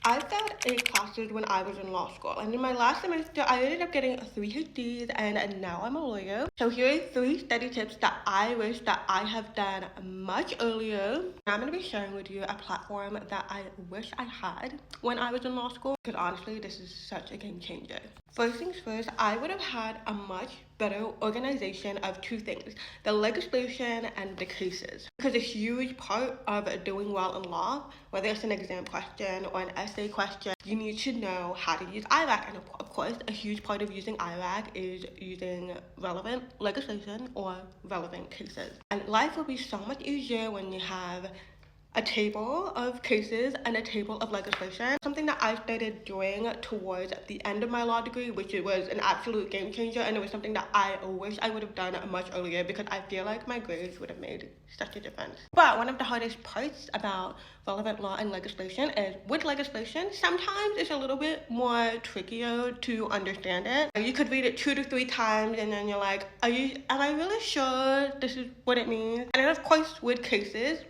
I failed 8 classes when I was in law school, and in my last semester, I ended up getting 3 HDs, and now I'm a lawyer. So here are 3 study tips that I wish that I have done much earlier. I'm going to be sharing with you a platform that I wish I had when I was in law school, because honestly, this is such a game changer. First things first, I would have had a much better organization of 2 things: the legislation and the cases. Because a huge part of doing well in law, whether it's an exam question or an essay question, you need to know how to use ILAC. And of course, a huge part of using ILAC is using relevant legislation or relevant cases. And life will be so much easier when you have a table of cases and a table of legislation. Something that I started doing towards the end of my law degree, which it was an absolute game changer, and it was something that I wish I would have done much earlier, because I feel like my grades would have made such a difference. But one of the hardest parts about relevant law and legislation is with legislation, sometimes it's a little bit more trickier to understand it. You could read it 2 to 3 times and then you're like, am I really sure this is what it means? And then of course with cases,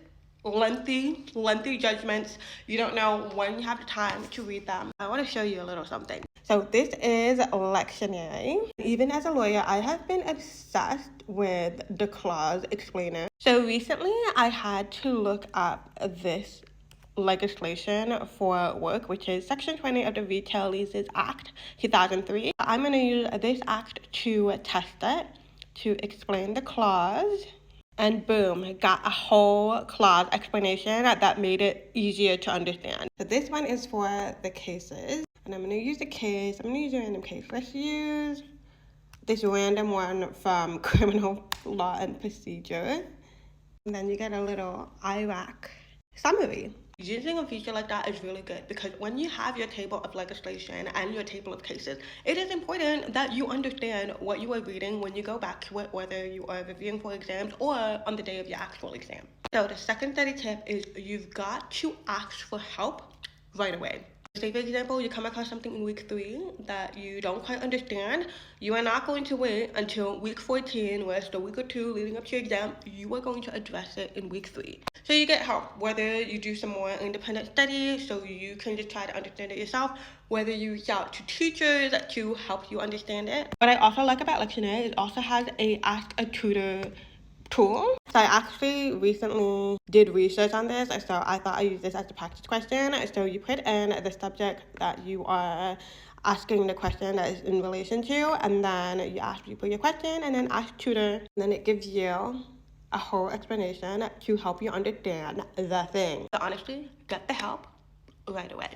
lengthy judgments, you don't know when you have the time to read them. I want to show you a little something. So this is lectionary. Even as a lawyer, I have been obsessed with the clause explainer. So recently I had to look up this legislation for work, which is Section 20 of the Retail Leases Act 2003. I'm going to use this act to test it, to explain the clause. And boom, got a whole clause explanation that made it easier to understand. So this one is for the cases. And I'm going to use the case. I'm going to use a random case. Let's use this random one from Criminal Law and Procedure. And then you get a little ILAC summary. Using a feature like that is really good, because when you have your table of legislation and your table of cases, it is important that you understand what you are reading when you go back to it, whether you are reviewing for exams or on the day of your actual exam. So the second study tip is you've got to ask for help right away. Say, for example, you come across something in week 3 that you don't quite understand. You are not going to wait until week 14, where it's the week or 2 leading up to your exam. You are going to address it in week 3. So you get help, whether you do some more independent study so you can just try to understand it yourself, whether you reach out to teachers to help you understand it. What I also like about Lectionary is it also has a Ask a Tutor tool. So I actually recently did research on this, so I thought I'd use this as a practice question. So you put in the subject that you are asking the question that is in relation to, and then you ask people your question, and then ask tutor, and then it gives you a whole explanation to help you understand the thing. So honestly, get the help right away.